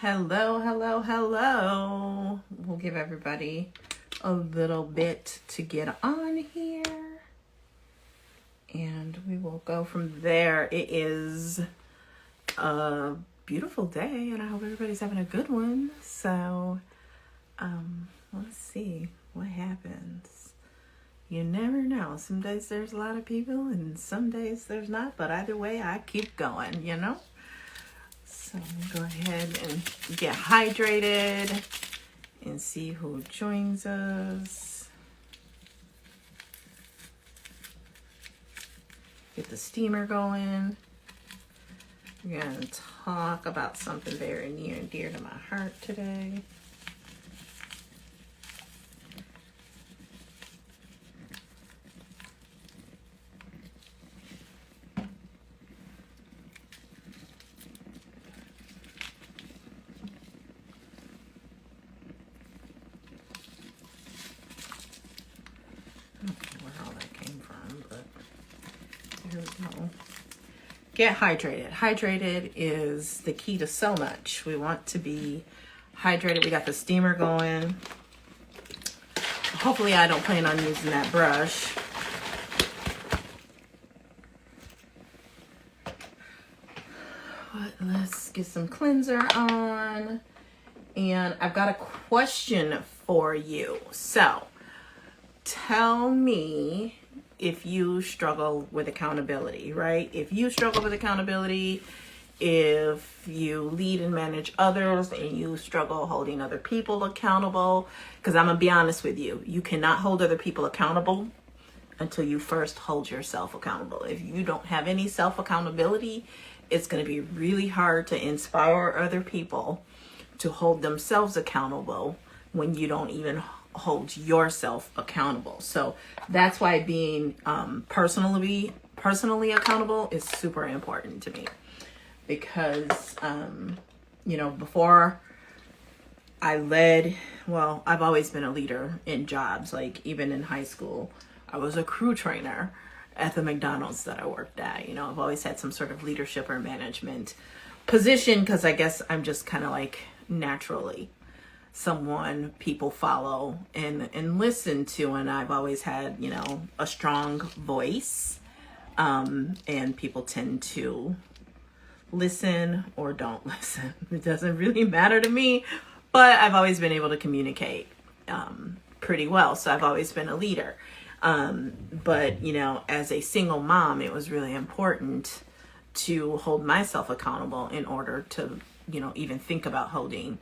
Hello, hello, hello. We'll give everybody a little bit to get on here. And we will go from there. It is a beautiful day, and I hope everybody's having a good one. So, let's see what happens. You never know. Some days there's a lot of people, and some days there's not. But either way, I keep going, you know? So go ahead and get hydrated and see who joins us. Get the steamer going. We're going to talk about something very near and dear to my heart today. Get hydrated. Hydrated is the key to so much. We want to be hydrated. We got the steamer going. Hopefully I don't plan on using that brush. But let's get some cleanser on. And I've got a question for you. So tell me if you struggle with accountability, right? If you struggle with accountability, if you lead and manage others and you struggle holding other people accountable, because I'm going to be honest with you, you cannot hold other people accountable until you first hold yourself accountable. If you don't have any self-accountability, it's going to be really hard to inspire other people to hold themselves accountable when you don't even hold yourself accountable. So that's why being personally accountable is super important to me, because before I led, I've always been a leader in jobs. Like even in high school, I was a crew trainer at the McDonald's that I worked at. I've always had some sort of leadership or management position, because I guess I'm just kind of like naturally someone people follow and listen to, and I've always had a strong voice, and people tend to listen or don't listen. It doesn't really matter to me, but I've always been able to communicate pretty well, so I've always been a leader. But as a single mom, it was really important to hold myself accountable in order to even think about holding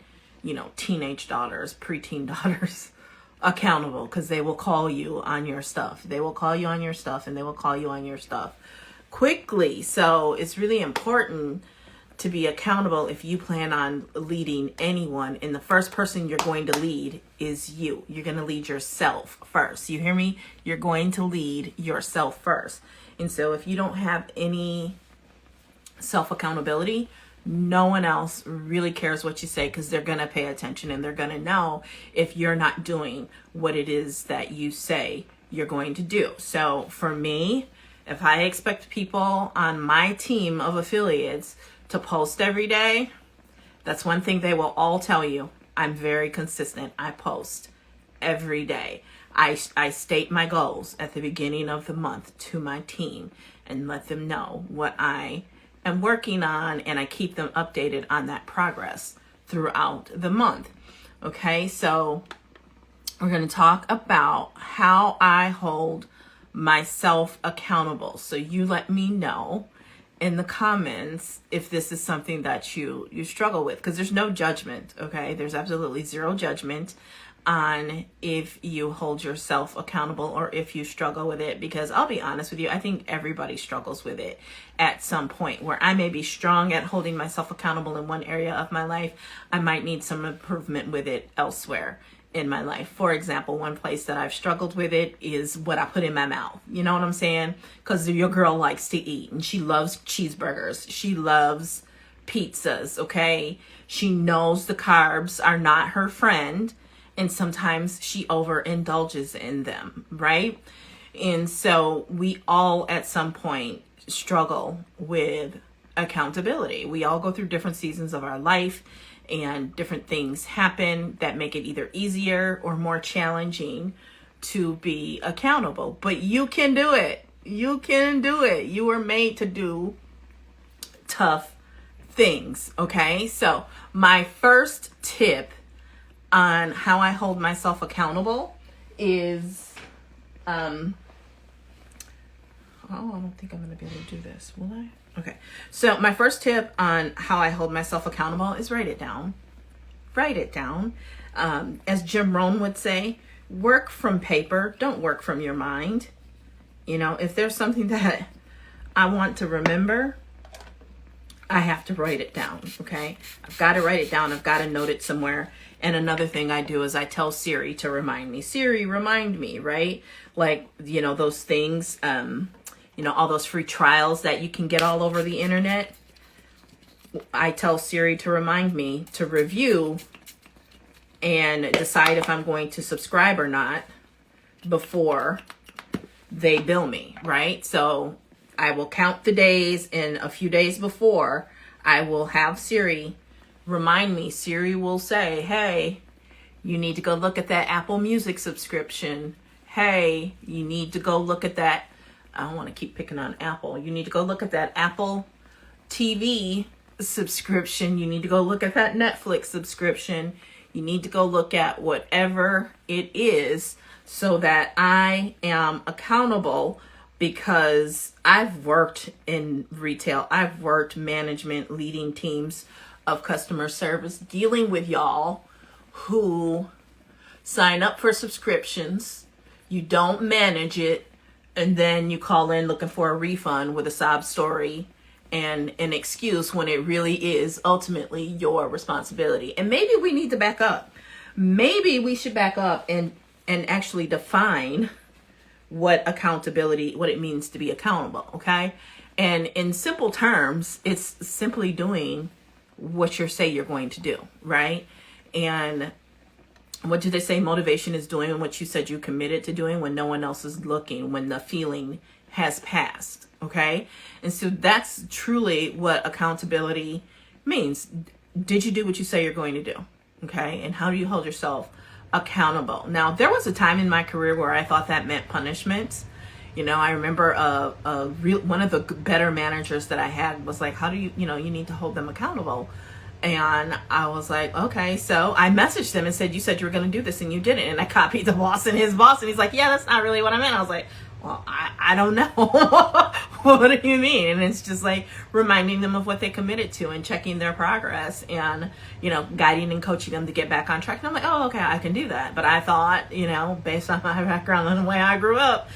teenage daughters, preteen daughters accountable, because they will call you on your stuff. They will call you on your stuff, and they will call you on your stuff quickly. So it's really important to be accountable if you plan on leading anyone. And the first person you're going to lead is you. You're going to lead yourself first. You hear me? You're going to lead yourself first. And so if you don't have any self-accountability, no one else really cares what you say, because they're going to pay attention and they're going to know if you're not doing what it is that you say you're going to do. So for me, if I expect people on my team of affiliates to post every day, that's one thing they will all tell you. I'm very consistent. I post every day. I state my goals at the beginning of the month to my team and let them know what I am working on, and I keep them updated on that progress throughout the month. Okay, so we're going to talk about how I hold myself accountable. So you let me know in the comments if this is something that you struggle with, because there's no judgment. Okay, there's absolutely zero judgment on if you hold yourself accountable or if you struggle with it, because I'll be honest with you, I think everybody struggles with it at some point. Where I may be strong at holding myself accountable in one area of my life, I might need some improvement with it elsewhere in my life. For example, one place that I've struggled with it is what I put in my mouth. You know what I'm saying? Because your girl likes to eat, and she loves cheeseburgers. She loves pizzas, okay? She knows the carbs are not her friend, and sometimes she overindulges in them, right? And so we all at some point struggle with accountability. We all go through different seasons of our life, and different things happen that make it either easier or more challenging to be accountable. But you can do it. You can do it. You were made to do tough things. Okay. So my first tip on how I hold myself accountable is, I don't think I'm going to be able to do this. Will I? Okay. So my first tip on how I hold myself accountable is write it down. Write it down. As Jim Rohn would say, work from paper. Don't work from your mind. You know, if there's something that I want to remember, I have to write it down. Okay. I've got to write it down. I've got to note it somewhere. And another thing I do is I tell Siri to remind me. Siri, remind me, right? Like, you know, those things, all those free trials that you can get all over the internet. I tell Siri to remind me to review and decide if I'm going to subscribe or not before they bill me, right? So I will count the days, and a few days before, I will have Siri remind me. Siri will say, hey, you need to go look at that Apple Music subscription. Hey, you need to go look at that. I don't want to keep picking on Apple. You need to go look at that Apple TV subscription. You need to go look at that Netflix subscription. You need to go look at whatever it is so that I am accountable, because I've worked in retail. I've worked management, leading teams of customer service, dealing with y'all who sign up for subscriptions. You don't manage it. And then you call in looking for a refund with a sob story and an excuse when it really is ultimately your responsibility. And maybe we need to back up. Maybe we should back up and actually define what accountability, what it means to be accountable, okay? And in simple terms, it's simply doing what you say you're going to do, right? And what do they say? Motivation is doing what you said you committed to doing when no one else is looking, when the feeling has passed. Okay. And so that's truly what accountability means. Did you do what you say you're going to do? Okay. And how do you hold yourself accountable? Now, there was a time in my career where I thought that meant punishment. You know, I remember one of the better managers that I had was like, how do you need to hold them accountable. And I was like, okay. So I messaged them and said, you said you were going to do this and you didn't. And I copied the boss and his boss. And he's like, yeah, that's not really what I meant. I was like, well, I don't know. What do you mean? And it's just like reminding them of what they committed to and checking their progress and, guiding and coaching them to get back on track. And I'm like, oh, okay, I can do that. But I thought, based on my background and the way I grew up,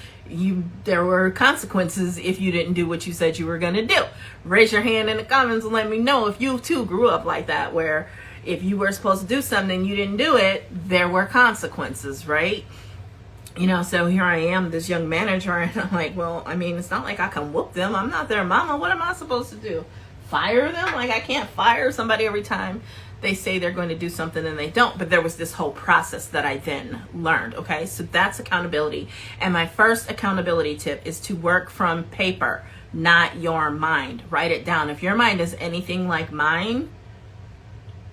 there were consequences if you didn't do what you said you were going to do. Raise your hand in the comments and let me know if you too grew up like that, where if you were supposed to do something and you didn't do it, there were consequences, right? So here I am, this young manager, and I'm like, well, I mean, it's not like I can whoop them. I'm not their mama. What am I supposed to do? Fire them? Like, I can't fire somebody every time they say they're going to do something and they don't. But there was this whole process that I then learned. Okay, so that's accountability. And my first accountability tip is to work from paper, not your mind. Write it down. If your mind is anything like mine,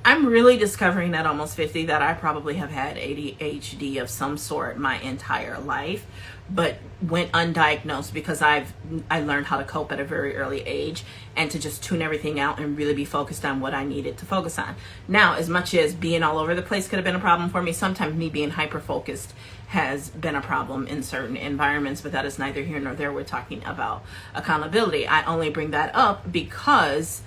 I'm really discovering at almost 50 that I probably have had ADHD of some sort my entire life, but went undiagnosed because I learned how to cope at a very early age and to just tune everything out and really be focused on what I needed to focus on. Now, as much as being all over the place could have been a problem for me, sometimes me being hyper-focused has been a problem in certain environments, but that is neither here nor there. We're talking about accountability. I only bring that up because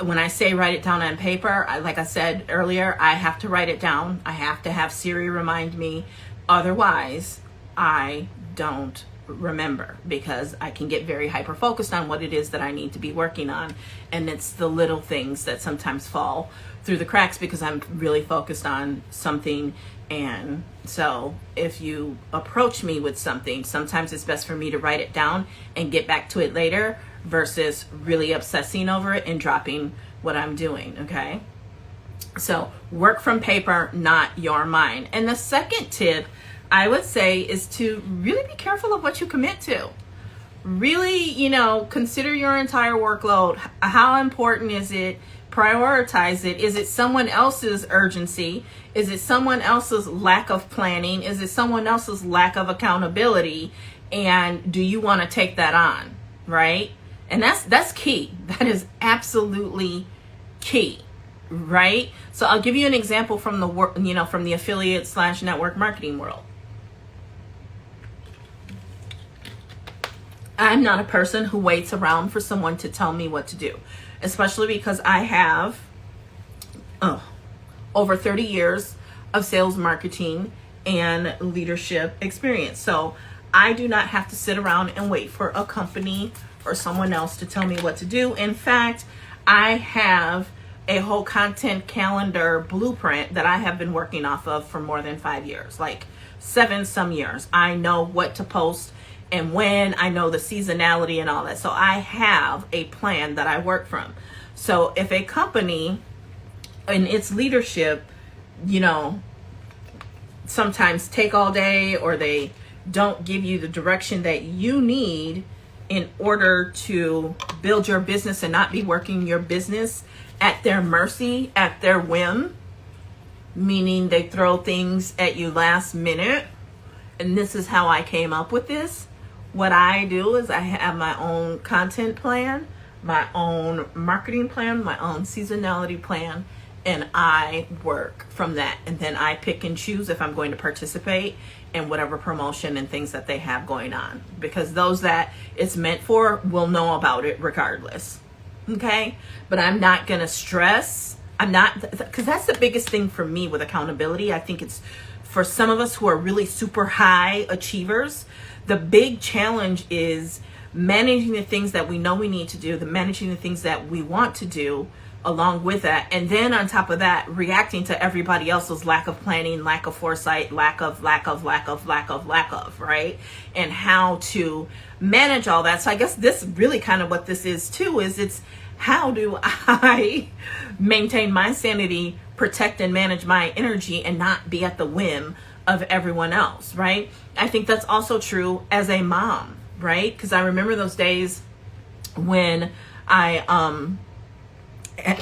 when I say write it down on paper, like I said earlier, I have to write it down. I have to have Siri remind me. Otherwise, I don't remember, because I can get very hyper focused on what it is that I need to be working on. And it's the little things that sometimes fall through the cracks because I'm really focused on something. And so if you approach me with something, sometimes it's best for me to write it down and get back to it later versus really obsessing over it and dropping what I'm doing. Okay. So work from paper, not your mind. And the second tip I would say is to really be careful of what you commit to. really, consider your entire workload. How important is it? Prioritize it. Is it someone else's urgency? Is it someone else's lack of planning? Is it someone else's lack of accountability? And do you want to take that on? Right? And that's key. That is absolutely key. Right? So I'll give you an example from from the affiliate / network marketing world. I'm not a person who waits around for someone to tell me what to do, especially because I have over 30 years of sales, marketing, and leadership experience. So I do not have to sit around and wait for a company or someone else to tell me what to do. In fact, I have a whole content calendar blueprint that I have been working off of for more than 5 years, like 7 some years. I know what to post and when, I know the seasonality and all that. So I have a plan that I work from. So if a company and its leadership, sometimes take all day, or they don't give you the direction that you need in order to build your business and not be working your business at their mercy, at their whim, meaning they throw things at you last minute. And this is how I came up with this. What I do is I have my own content plan, my own marketing plan, my own seasonality plan, and I work from that. And then I pick and choose if I'm going to participate in whatever promotion and things that they have going on, because those that it's meant for will know about it regardless. Okay? But I'm not going to stress. I'm not, because that's the biggest thing for me with accountability. I think it's for some of us who are really super high achievers. The big challenge is managing the things that we know we need to do, managing the things that we want to do along with that. And then on top of that, reacting to everybody else's lack of planning, lack of foresight, lack of, right? And how to manage all that. So I guess this really kind of what this is too, is it's how do I maintain my sanity, protect and manage my energy, and not be at the whim of everyone else, right? I think that's also true as a mom, right? Because I remember those days when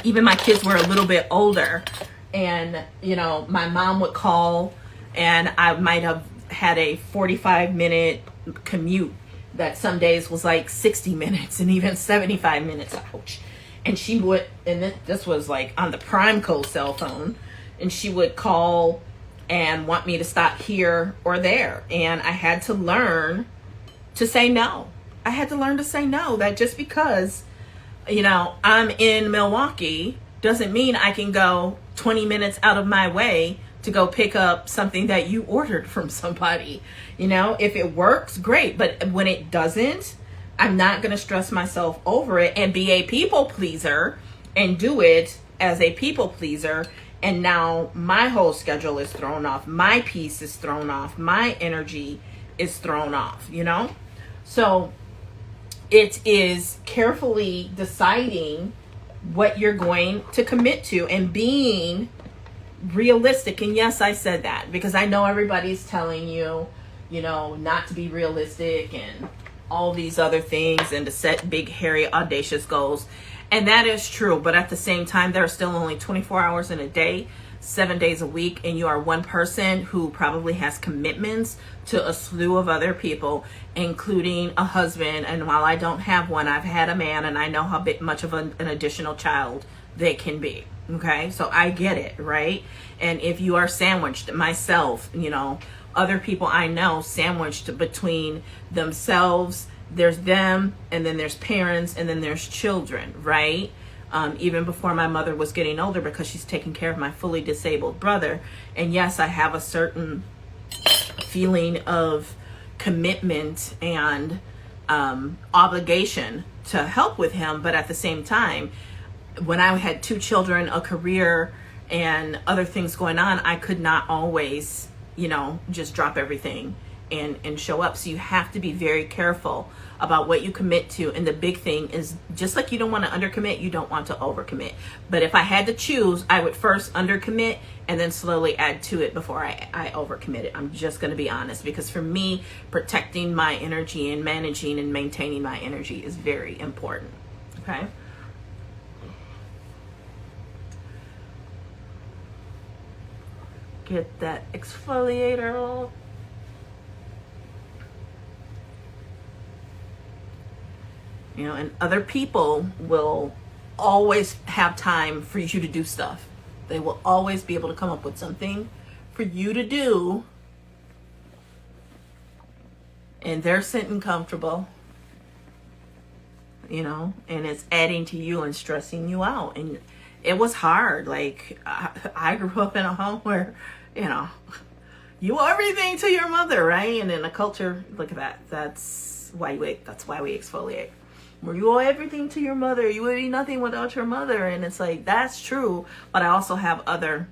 even my kids were a little bit older, and my mom would call, and I might have had a 45-minute commute that some days was like 60 minutes and even 75 minutes. Ouch. And she would, and this was like on the Primeco cell phone, and she would call and want me to stop here or there. And I had to learn to say no. I had to learn to say no. That just because, I'm in Milwaukee doesn't mean I can go 20 minutes out of my way to go pick up something that you ordered from somebody. If it works, great. But when it doesn't, I'm not going to stress myself over it and be a people pleaser and do it as a people pleaser. And now my whole schedule is thrown off. My peace is thrown off. My energy is thrown off, So it is carefully deciding what you're going to commit to and being realistic. And yes, I said that because I know everybody's telling you, not to be realistic and all these other things and to set big, hairy, audacious goals. And that is true. But at the same time, there are still only 24 hours in a day, 7 days a week. And you are one person who probably has commitments to a slew of other people, including a husband. And while I don't have one, I've had a man, and I know how much of an additional child they can be. Okay, so I get it, right? And if you are sandwiched, myself, other people I know sandwiched between themselves, there's them, and then there's parents, and then there's children, right? Even before my mother was getting older, because she's taking care of my fully disabled brother. And yes, I have a certain feeling of commitment and obligation to help with him. But at the same time, when I had 2 children, a career, and other things going on, I could not always, just drop everything and show up. So you have to be very careful about what you commit to. And the big thing is, just like you don't want to undercommit, you don't want to overcommit. But if I had to choose, I would first undercommit and then slowly add to it before I overcommit it. I'm just going to be honest, because for me, protecting my energy and managing and maintaining my energy is very important. Okay. Get that exfoliator. You know, and other people will always have time for you to do stuff. They will always be able to come up with something for you to do. And they're sitting comfortable, you know, and it's adding to you and stressing you out. And it was hard. Like, I grew up in a home where, you know, you owe everything to your mother, right? And in a culture, look at that. That's why we exfoliate. Where you owe everything to your mother. You would be nothing without your mother. And it's like, that's true. But I also have other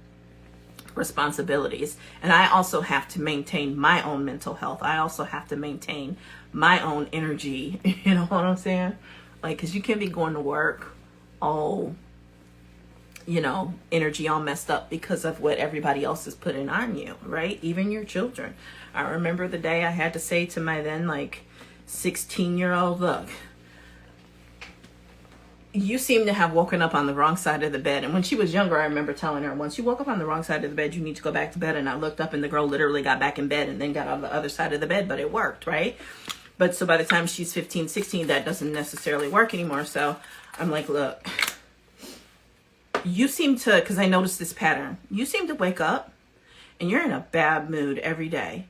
responsibilities. And I also have to maintain my own mental health. I also have to maintain my own energy. You know what I'm saying? Like, because you can't be going to work all, you know, energy all messed up because of what everybody else is putting on you, right? Even your children. I remember the day I had to say to my then, like, 16-year-old, look, you seem to have woken up on the wrong side of the bed. And when she was younger, I remember telling her, once you woke up on the wrong side of the bed, you need to go back to bed. And I looked up and the girl literally got back in bed and then got on the other side of the bed, but it worked, right? But so by the time she's 15, 16, that doesn't necessarily work anymore. So I'm like, look, you seem to, because I noticed this pattern, you seem to wake up and you're in a bad mood every day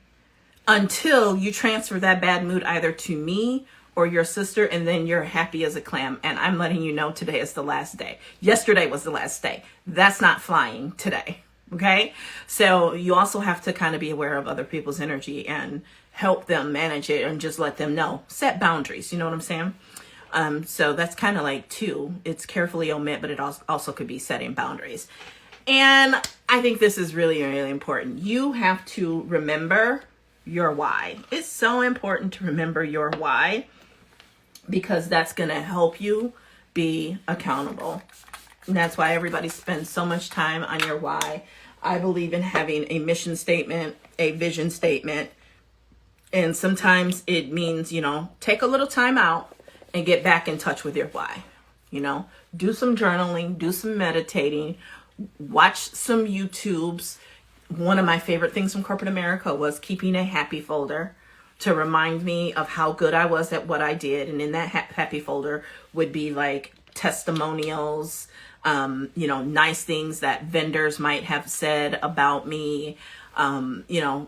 until you transfer that bad mood either to me or your sister, and then you're happy as a clam. And I'm letting you know today is the last day. Yesterday was the last day. That's not flying today, okay? So you also have to kind of be aware of other people's energy and help them manage it and just let them know. Set boundaries, you know what I'm saying? So that's kind of like two. It's carefully omit, but it also could be setting boundaries. And I think this is really, really important. You have to remember your why. It's so important to remember your why, because that's going to help you be accountable. And that's why everybody spends so much time on your why. I believe in having a mission statement, a vision statement. And sometimes it means, you know, take a little time out and get back in touch with your why. You know, do some journaling, do some meditating, watch some YouTubes. One of my favorite things from corporate America was keeping a happy folder to remind me of how good I was at what I did. And in that happy folder would be like testimonials, you know, nice things that vendors might have said about me, you know,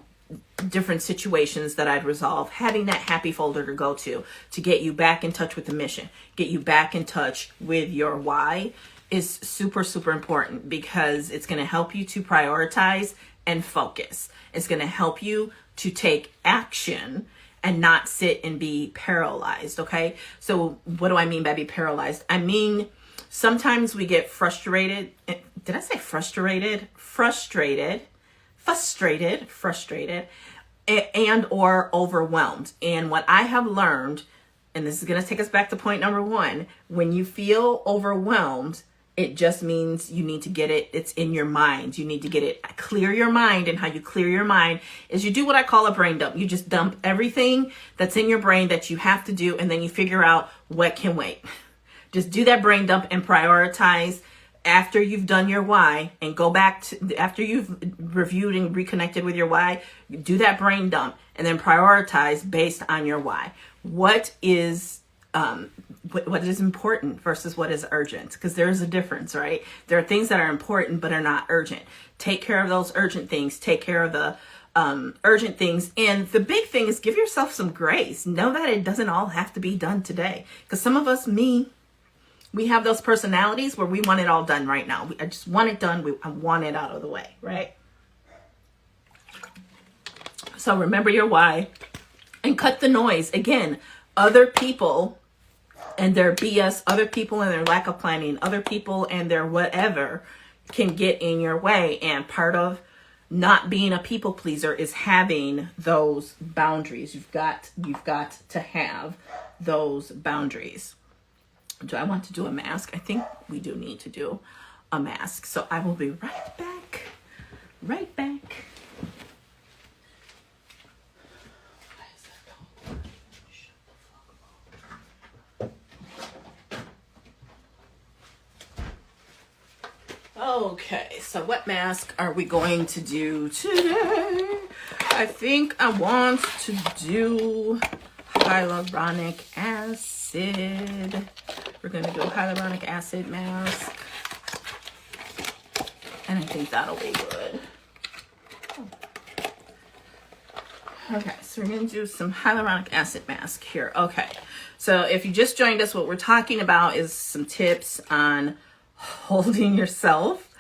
different situations that I'd resolve. Having that happy folder to go to get you back in touch with the mission, get you back in touch with your why is super, super important, because it's going to help you to prioritize and focus. It's going to help you to take action and not sit and be paralyzed. Okay. So what do I mean by be paralyzed? I mean, sometimes we get frustrated. Did I say frustrated? Frustrated, and or overwhelmed. And what I have learned, and this is going to take us back to point number one, when you feel overwhelmed, it just means you need to get it. It's in your mind. You need to get it. Clear your mind. And how you clear your mind is you do what I call a brain dump. You just dump everything that's in your brain that you have to do. And then you figure out what can wait. Just do that brain dump and prioritize after you've done your why, and go back to, after you've reviewed and reconnected with your why, do that brain dump and then prioritize based on your why. What is important versus what is urgent? Because there's a difference, right? There are things that are important but are not urgent. Take care of those urgent things. Take care of the urgent things. And the big thing is give yourself some grace. Know that it doesn't all have to be done today. Because some of us, we have those personalities where we want it all done right now. I just want it done. I want it out of the way, right? So remember your why and cut the noise. Again, other people and their BS, other people and their lack of planning, other people and their whatever can get in your way. And part of Not being a people pleaser is having those boundaries. You've got to have those boundaries. Do I want to do a mask? I think we do need to do a mask. So I will be right back. Right back. Okay, so what mask are we going to do today? I think I want to do hyaluronic acid. We're going to do a hyaluronic acid mask. And I think that'll be good. Okay, so we're going to do some hyaluronic acid mask here. Okay, so if you just joined us, what we're talking about is some tips on holding yourself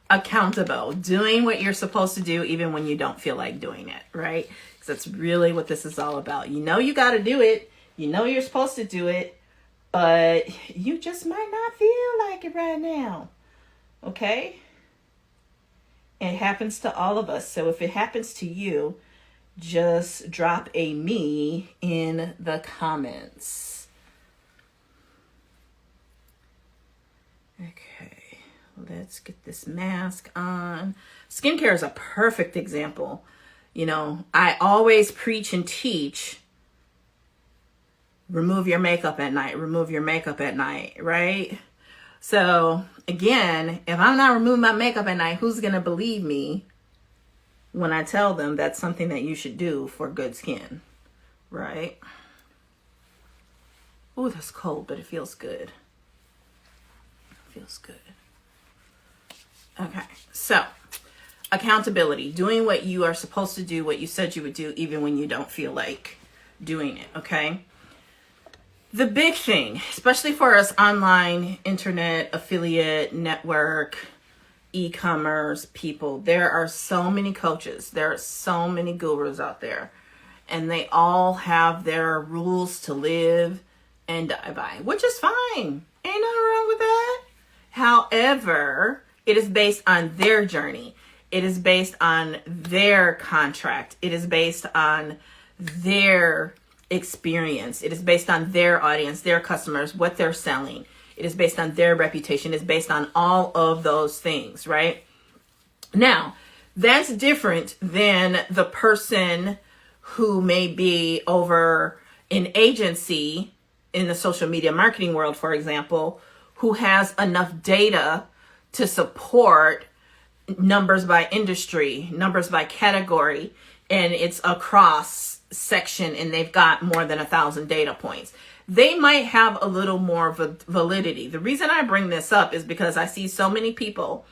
accountable, doing what you're supposed to do even when you don't feel like doing it, right? Because that's really what this is all about. You know you got to do it. You know you're supposed to do it, but you just might not feel like it right now, okay? It happens to all of us. So if it happens to you, just drop a me in the comments. Okay, let's get this mask on. Skincare is a perfect example. You know, I always preach and teach, remove your makeup at night, remove your makeup at night, right? So again, if I'm not removing my makeup at night, who's going to believe me when I tell them that's something that you should do for good skin, right? Oh, that's cold, but it feels good. Feels good. Okay, so accountability, doing what you are supposed to do, what you said you would do, even when you don't feel like doing it, okay? The big thing, especially for us online, internet, affiliate, network, e-commerce people, there are so many coaches, there are so many gurus out there, and they all have their rules to live and die by, which is fine. Ain't nothing wrong with that. However, it is based on their journey. It is based on their contract. It is based on their experience. It is based on their audience, their customers, what they're selling. It is based on their reputation. It's based on all of those things, right? Now, that's different than the person who may be over an agency in the social media marketing world, for example, who has enough data to support numbers by industry, numbers by category, and it's across section and they've got more than 1,000 data points. They might have a little more validity. The reason I bring this up is because I see so many people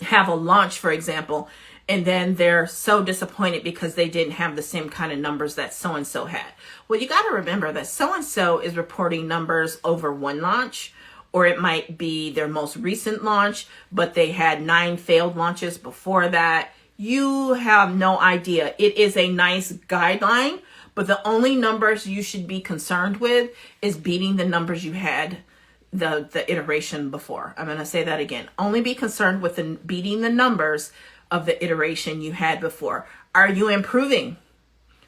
have a launch, for example, and then they're so disappointed because they didn't have the same kind of numbers that so-and-so had. Well, you got to remember that so-and-so is reporting numbers over one launch, or it might be their most recent launch, but they had 9 failed launches before that. You have no idea. It is a nice guideline, but the only numbers you should be concerned with is beating the numbers you had the iteration before. I'm going to say that again. Only be concerned with beating the numbers of the iteration you had before. Are you improving?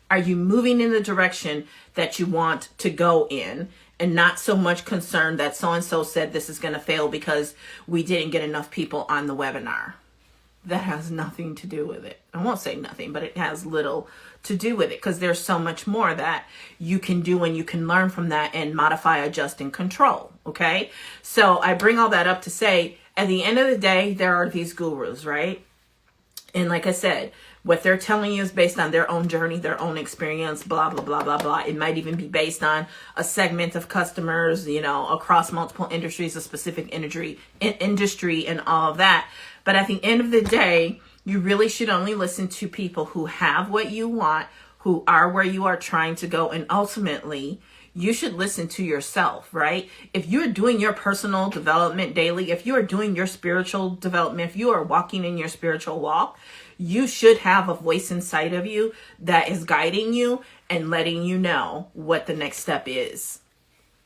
Are you moving in the direction that you want to go in? And not so much concerned that so-and-so said this is going to fail because we didn't get enough people on the webinar. That has nothing to do with it. I won't say nothing, but it has little to do with it because there's so much more that you can do and you can learn from that and modify, adjust, and control. Okay. So I bring all that up to say, at the end of the day, there are these gurus, right? And like I said, what they're telling you is based on their own journey, their own experience, blah, blah, blah, blah, blah. It might even be based on a segment of customers, you know, across multiple industries, a specific industry and all of that. But at the end of the day, you really should only listen to people who have what you want, who are where you are trying to go. And ultimately, you should listen to yourself, right? If you're doing your personal development daily, if you are doing your spiritual development, if you are walking in your spiritual walk, you should have a voice inside of you that is guiding you and letting you know what the next step is.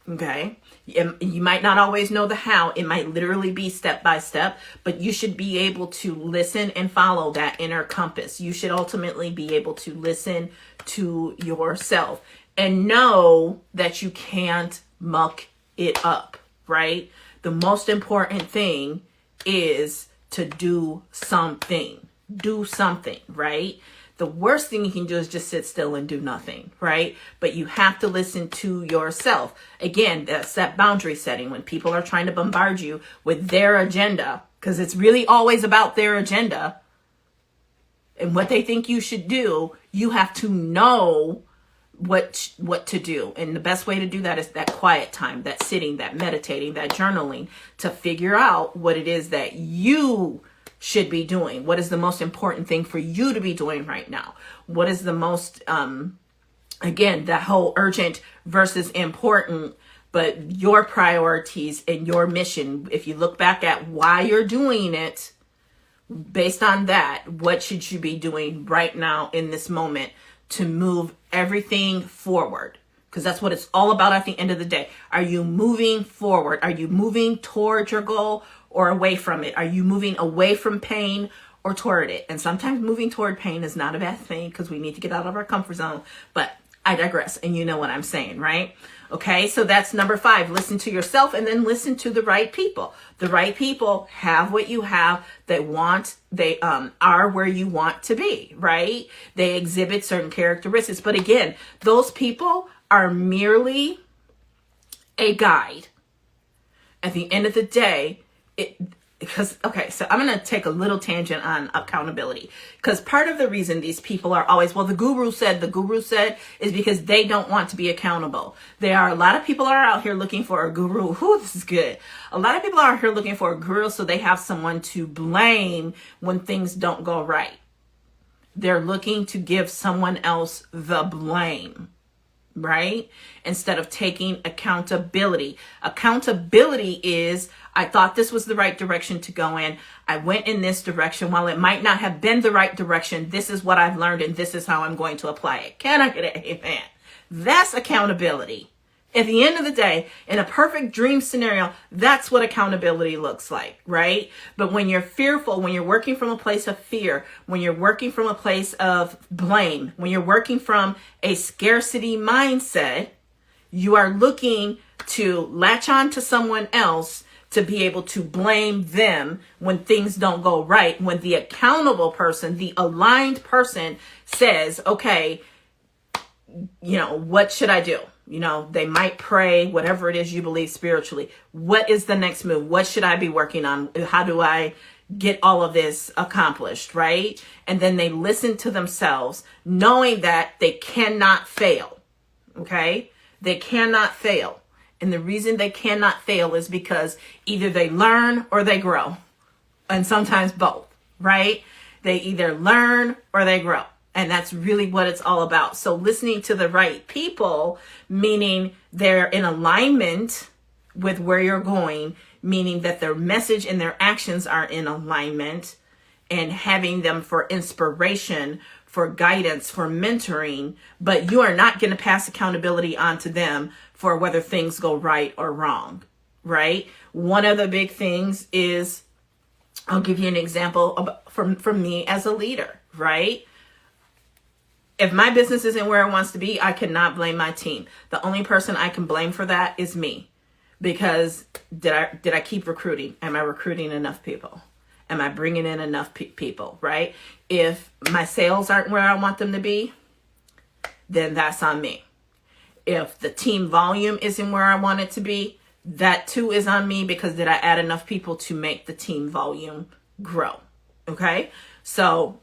Okay. You might not always know the how. It might literally be step by step, but you should be able to listen and follow that inner compass. You should ultimately be able to listen to yourself and know that you can't muck it up, right? The most important thing is to do something. Do something, right? The worst thing you can do is just sit still and do nothing, right? But you have to listen to yourself. Again, that's that boundary setting when people are trying to bombard you with their agenda, because it's really always about their agenda and what they think you should do. You have to know what to do. And the best way to do that is that quiet time, that sitting, that meditating, that journaling, to figure out what it is that you should be doing. What is the most important thing for you to be doing right now? What is the most, again, that whole urgent versus important, but your priorities and your mission. If you look back at why you're doing it, based on that, what should you be doing right now in this moment to move everything forward? Because that's what it's all about at the end of the day. Are you moving forward? Are you moving towards your goal or away from it? Are you moving away from pain or toward it? And sometimes moving toward pain is not a bad thing because we need to get out of our comfort zone. But I digress, and you know what I'm saying, right? Okay, so that's number 5. Listen to yourself and then listen to the right people. The right people have what you have. They are where you want to be, right? They exhibit certain characteristics. But again, those people are merely a guide. At the end of the day, so I'm going to take a little tangent on accountability, because part of the reason these people are always, well, the guru said is because they don't want to be accountable. There are a lot of people are out here looking for a guru. This is good. A lot of people are out here looking for a guru so they have someone to blame when things don't go right. They're looking to give someone else the blame, right? Instead of taking accountability. Accountability is, I thought this was the right direction to go in. I went in this direction. While it might not have been the right direction, this is what I've learned and this is how I'm going to apply it. Can I get an amen? That's accountability. At the end of the day, in a perfect dream scenario, that's what accountability looks like, right? But when you're fearful, when you're working from a place of fear, when you're working from a place of blame, when you're working from a scarcity mindset, you are looking to latch on to someone else to be able to blame them when things don't go right. When the accountable person, the aligned person says, okay, what should I do? They might pray, whatever it is you believe spiritually. What is the next move? What should I be working on? How do I get all of this accomplished, right? And then they listen to themselves, knowing that they cannot fail, okay? They cannot fail. And the reason they cannot fail is because either they learn or they grow. And sometimes both, right? They either learn or they grow. And that's really what it's all about. So listening to the right people, meaning they're in alignment with where you're going, meaning that their message and their actions are in alignment, and having them for inspiration, for guidance, for mentoring, but you are not going to pass accountability onto them for whether things go right or wrong, right? One of the big things is, I'll give you an example from me as a leader, right? If my business isn't where it wants to be, I cannot blame my team. The only person I can blame for that is me. Because did I keep recruiting? Am I recruiting enough people? Am I bringing in enough people, right? If my sales aren't where I want them to be, then that's on me. If the team volume isn't where I want it to be, that too is on me, because did I add enough people to make the team volume grow? Okay? So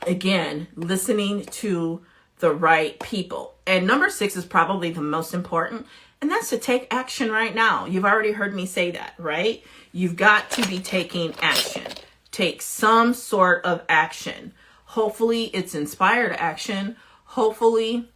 again, listening to the right people. And number 6 is probably the most important, and that's to take action right now. You've already heard me say that, right? You've got to be taking action. Take some sort of action. Hopefully it's inspired action. Hopefully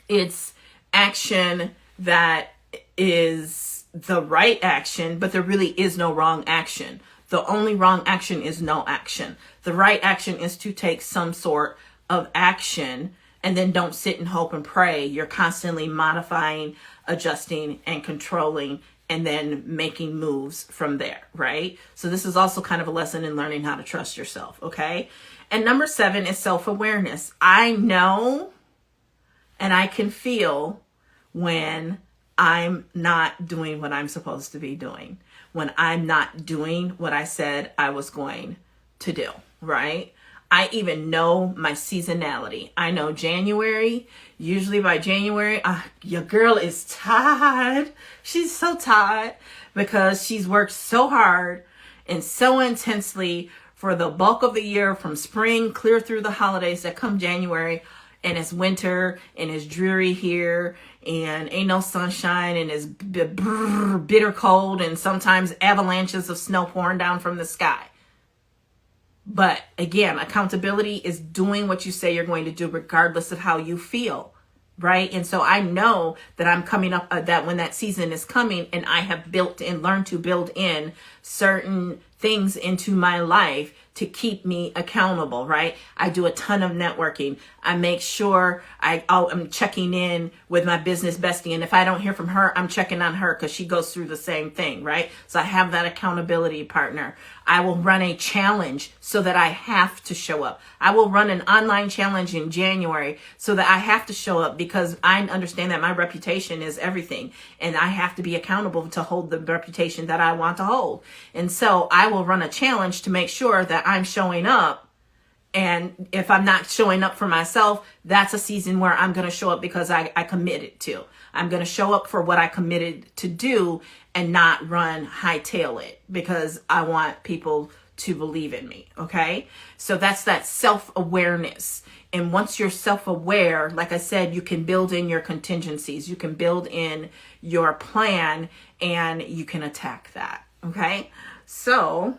it's action that is the right action, but there really is no wrong action. The only wrong action is no action. The right action is to take some sort of action, and then don't sit and hope and pray. You're constantly modifying, adjusting and controlling and then making moves from there, right? So this is also kind of a lesson in learning how to trust yourself, okay? And number 7 is self-awareness. I know and I can feel when I'm not doing what I'm supposed to be doing, when I'm not doing what I said I was going to do, right? I even know my seasonality. I know January, usually by January, your girl is tired. She's so tired because she's worked so hard and so intensely for the bulk of the year, from spring clear through the holidays that come January, and it's winter and it's dreary here and ain't no sunshine and it's bitter cold and sometimes avalanches of snow pouring down from the sky. But again, accountability is doing what you say you're going to do regardless of how you feel, right? And so I know that I'm coming up, that when that season is coming, and I have built and learned to build in certain things into my life to keep me accountable, right? I do a ton of networking. I make sure I'm checking in with my business bestie. And if I don't hear from her, I'm checking on her because she goes through the same thing, right? So I have that accountability partner. I will run a challenge so that I have to show up. I will run an online challenge in January so that I have to show up because I understand that my reputation is everything. And I have to be accountable to hold the reputation that I want to hold. And so I will run a challenge to make sure that I'm showing up. And if I'm not showing up for myself, that's a season where I'm going to show up because I committed to. I'm going to show up for what I committed to do and not hightail it because I want people to believe in me. Okay. So that's that self-awareness. And once you're self-aware, like I said, you can build in your contingencies, you can build in your plan, and you can attack that. Okay. So,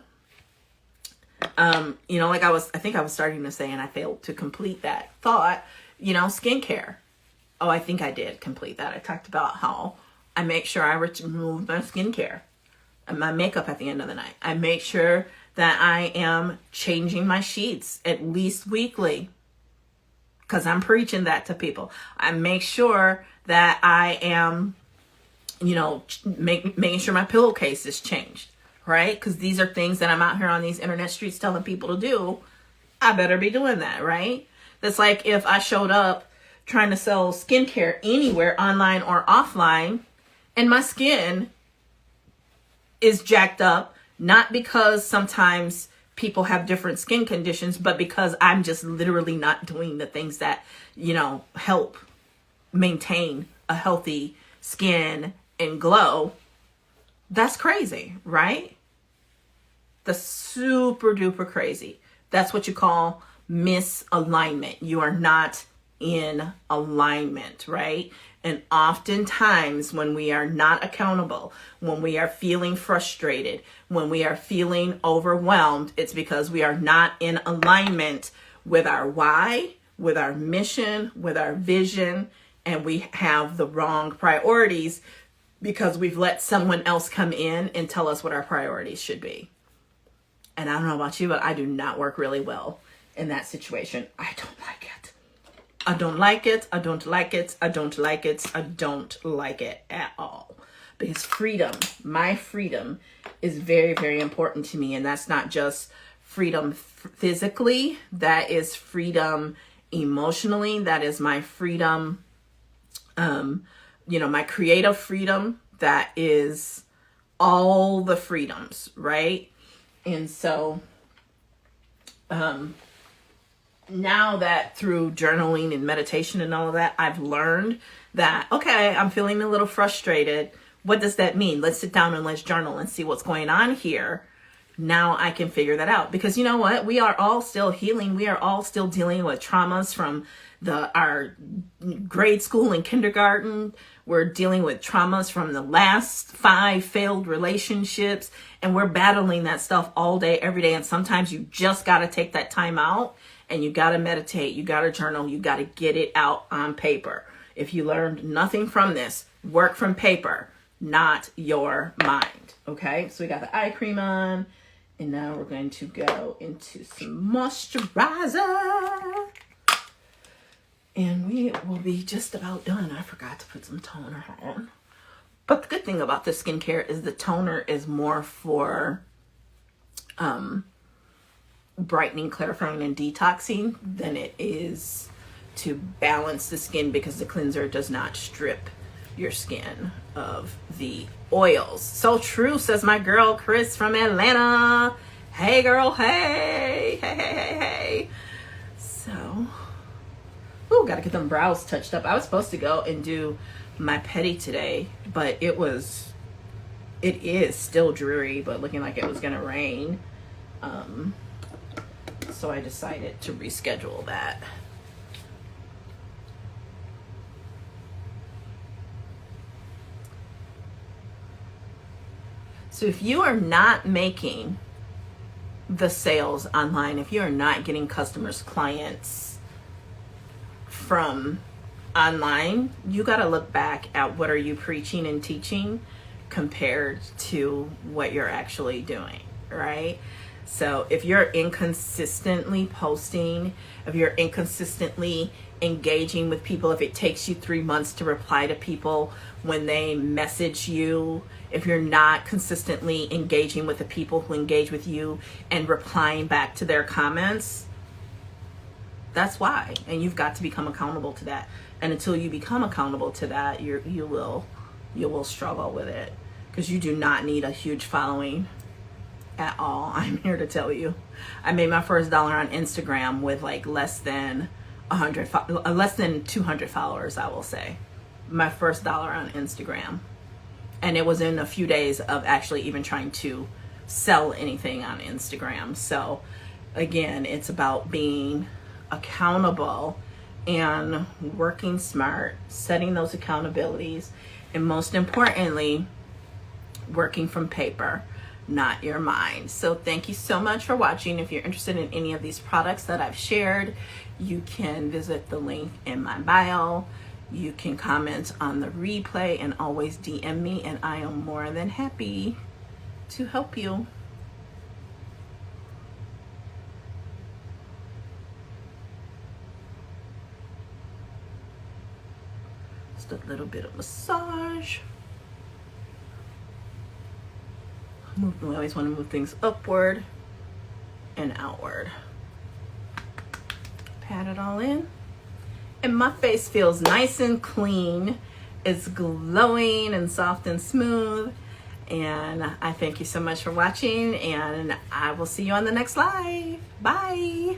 like I think I was starting to say, and I failed to complete that thought, skincare. Oh, I think I did complete that. I talked about how I make sure I remove my skincare and my makeup at the end of the night. I make sure that I am changing my sheets at least weekly because I'm preaching that to people. I make sure that I am, making sure my pillowcase is changed, right? Because these are things that I'm out here on these internet streets telling people to do. I better be doing that, right? That's like if I showed up trying to sell skincare anywhere, online or offline, and my skin is jacked up, not because sometimes people have different skin conditions, but because I'm just literally not doing the things that, help maintain a healthy skin and glow. That's crazy, right? That's super duper crazy. That's what you call misalignment. You are not in alignment, right? And oftentimes when we are not accountable, when we are feeling frustrated, when we are feeling overwhelmed, it's because we are not in alignment with our why, with our mission, with our vision, and we have the wrong priorities because we've let someone else come in and tell us what our priorities should be. And I don't know about you, but I do not work really well in that situation. I don't like it. I don't like it. I don't like it. I don't like it. I don't like it at all. Because freedom, my freedom is very, very important to me. And that's not just freedom physically. That is freedom emotionally. That is my freedom, my creative freedom. That is all the freedoms, right? And so, now that through journaling and meditation and all of that, I've learned that, okay, I'm feeling a little frustrated. What does that mean? Let's sit down and let's journal and see what's going on here. Now I can figure that out because you know what? We are all still healing. We are all still dealing with traumas from our grade school and kindergarten. We're dealing with traumas from the last 5 failed relationships, and we're battling that stuff all day, every day. And sometimes you just got to take that time out. And you got to meditate, you got to journal, you got to get it out on paper. If you learned nothing from this, work from paper, not your mind. Okay, so we got the eye cream on, and now we're going to go into some moisturizer. And we will be just about done. I forgot to put some toner on. But the good thing about the skincare is the toner is more for brightening, clarifying, and detoxing than it is to balance the skin, because the cleanser does not strip your skin of the oils. So true, says my girl Chris from Atlanta. Hey girl, hey, hey, hey, hey, hey. So, ooh, gotta get them brows touched up. I was supposed to go and do my pedi today, but it is still dreary, but looking like it was gonna rain. So I decided to reschedule that. So if you are not making the sales online, if you are not getting customers, clients from online, you got to look back at what are you preaching and teaching compared to what you're actually doing, right? So if you're inconsistently posting, if you're inconsistently engaging with people, if it takes you 3 months to reply to people when they message you, if you're not consistently engaging with the people who engage with you and replying back to their comments, that's why. And you've got to become accountable to that. And until you become accountable to that, you will struggle with it, because you do not need a huge following at all. I'm here to tell you, I made my first dollar on Instagram with like less than 200 followers, I will say. My first dollar on Instagram. And it was in a few days of actually even trying to sell anything on Instagram. So again, it's about being accountable and working smart, setting those accountabilities, and most importantly, working from paper, not your mind. So thank you so much for watching. If you're interested in any of these products that I've shared, you can visit the link in my bio. You can comment on the replay and always DM me, and I am more than happy to help you. Just a little bit of massage. We always want to move things upward and outward. Pat it all in. And my face feels nice and clean. It's glowing and soft and smooth. And I thank you so much for watching, and I will see you on the next live. Bye.